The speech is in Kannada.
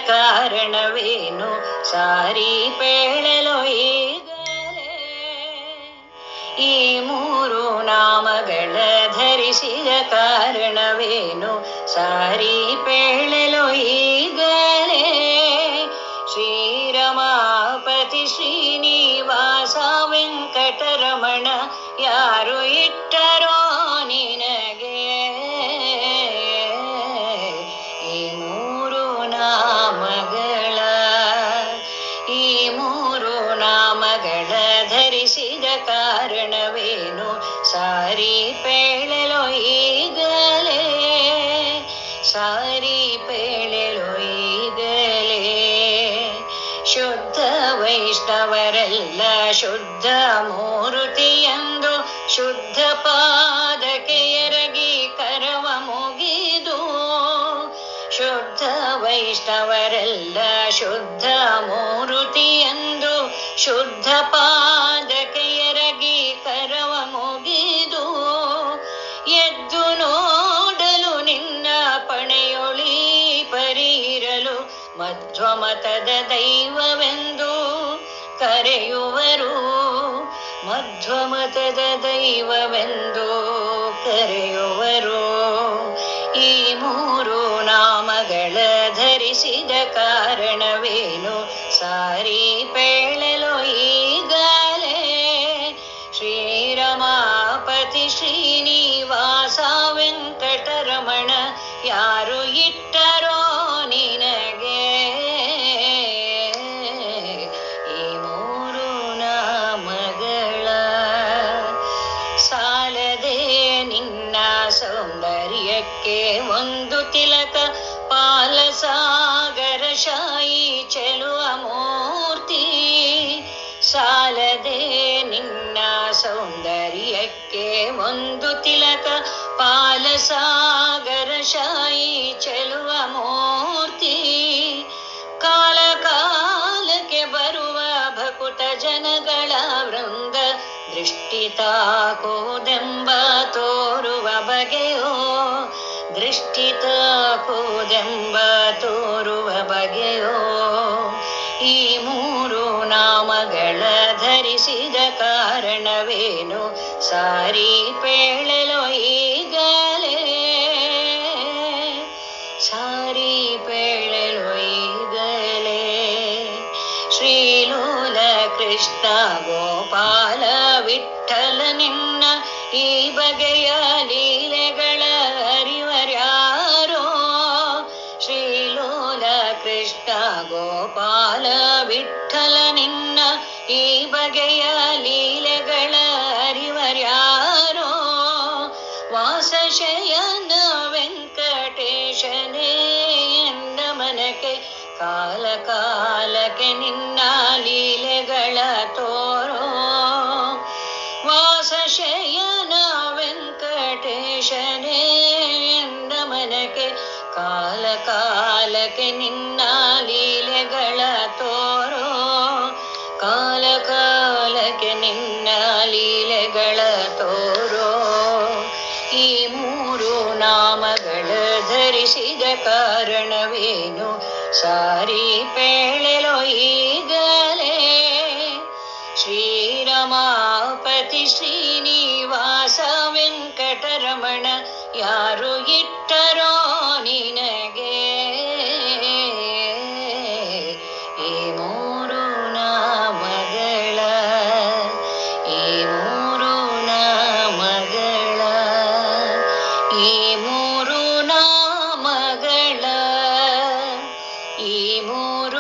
ಕಾರಣವೇನು ಸಾರಿ ಪೇಳಲು ಈಗಲೇ. ಈ ಮೂರು ನಾಮಗಳ ಧರಿಸಿದ ಕಾರಣವೇನು ಸಾರಿ ಪೇಳಲು ಈಗಲೇ. ಶ್ರೀರಮಾಪತಿ ಶ್ರೀನಿವಾಸ ವೆಂಕಟರಮಣ ಯಾರು ಇಟ್ಟರೋ ನಿನಗೆ. ಈ ಮೂರು ನಾಮಗಳ ಧರಿಸಿದ ಕಾರಣವೇನು ಸಾರಿ ಪೇಳಲು ಈಗಲೇ. ಸಾರಿ ಪೇಳಲು ಈಗಲೇ. ಶುದ್ಧ ವೈಷ್ಣವರೆಲ್ಲ ಶುದ್ಧ ಮೂರುತಿಯಂದು ಶುದ್ಧ ಪಾದಕ್ಕೆ ಎರಗಿ ಕರವ ಮುಗಿದು. ಶುದ್ಧ ವೈಷ್ಣವರೆಲ್ಲ ಶುದ್ಧ ಮೂರುತಿಯಂದು ಶುದ್ಧ ಪಾದಕ್ಕೆ ಎರಗಿ ಕರವ ಮುಗಿದು. ಎದ್ದು ನೋಡಲು ನಿನ್ನ ಪಣೆಯೊಳಿ ಪರಿರಲು ಮಧ್ವಮತದ ದೈವವೆಂದು ಕರೆಯುವರು. ಮಧ್ವಮತದ ದೈವವೆಂದು ಕರೆಯುವರು. ಈ ಮೂರು ನಾಮಗಳ ಧರಿಸಿದ ಕಾರಣವೇನು ಸಾರಿ ಪೇಳಲು ಈಗಲೇ. ಶ್ರೀರಮಾಪತಿ ಶ್ರೀನಿವಾಸ ವೆಂಕಟರಮಣ ಯಾರು ಇಟ್ಟರೋ ನಿನಗೆ. ಈ ಮೂರು ನಾಮಗಳ ಸಾಲದೆ ನಿನ್ನ ಸೌಂದರ್ಯಕ್ಕೆ ಒಂದು ತಿಲಕ ಪಾಲಸಾಗರ ಶಾಯಿ ಚೆಲುವ ಮೂರ್ತಿ. ಸಾಲದೆ ನಿನ್ನ ಸೌಂದರ್ಯಕ್ಕೆ ಒಂದು ತಿಲಕ ಪಾಲಸಾಗರ ಶಾಯಿ ಚೆಲುವ ಮೂರ್ತಿ. ಕಾಲ ಕಾಲಕ್ಕೆ ಬರುವ ಭಕುತ ಜನಗಳ ವೃಂದ ದೃಷ್ಟಿ ತಾಕೋದೆಂಬ ತೋರುವ ಬಗೆಯೋ. ದೃಷ್ಟಿ ತಾಕೋದೆಂಬ ತೋರುವ ಬಗೆಯೋ. ಈ ಮೂರು ನಾಮಗಳ ಧರಿಸಿದ ಕಾರಣವೇನು ಸಾರಿ ಪೇಳಲು ಈಗಲೇ. ಸಾರಿ ಪೇಳಲು ಈಗಲೇ. ಶ್ರೀಲೋಲ ಕೃಷ್ಣ ಗೋಪಾಲ ವಿಠ್ಠಲ ನಿನ್ನ ಈ ಬಗೆಯ ಲೀಲೆಗಳ ಅರಿವರ್ಯಾರೋ. ಶ್ರೀಲೋಲ ಕೃಷ್ಣ ಗೋಪಾಲ ವಿಠ್ಠಲ ನಿನ್ನ ಈ ಬಗೆಯ ಲೀಲೆಗಳ ಅರಿವರ್ಯಾರೋ. ವಾಸಶಯನ ವೆಂಕಟೇಶನೇ ಎನ್ನ ಮನಕ್ಕೆ ಕಾಲ ಕಾಲಕ್ಕೆ ನಿನ್ನ ಲೀಲೆಗಳ ತೋರೋ. ವಾಸಶಯನ ವೆಂಕಟೇಶನೇ ಎನ್ನ ಮನಕ್ಕೆ ಕಾಲ ಕಾಲಕ್ಕೆ ನಿನ್ನ ಲೀಲೆಗಳ ತೋರೋ. ಕಾಲ ಕಾಲಕ್ಕೆ ನಿನ್ನ ಲೀಲೆಗಳ ತೋರೋ. ಈ ಮೂರು ನಾಮಗಳ ಧರಿಸಿದ ಕಾರಣವೇನು ಸಾರಿ ಪೇಳಲು ಈಗಲೇ. ಶ್ರೀರಮಾಪತಿ ಶ್ರೀನಿವಾಸ ವೆಂಕಟರಮಣ ಯಾರು ಇಟ್ಟರೋ ನಿನಗೆ. ಈ ಮೂರು ನಾಮಗಳ ಈ ಮೂರು ನಾಮಗಳ ಈ ಮೂರು ನಾಮಗಳ ಈ ಮೂರು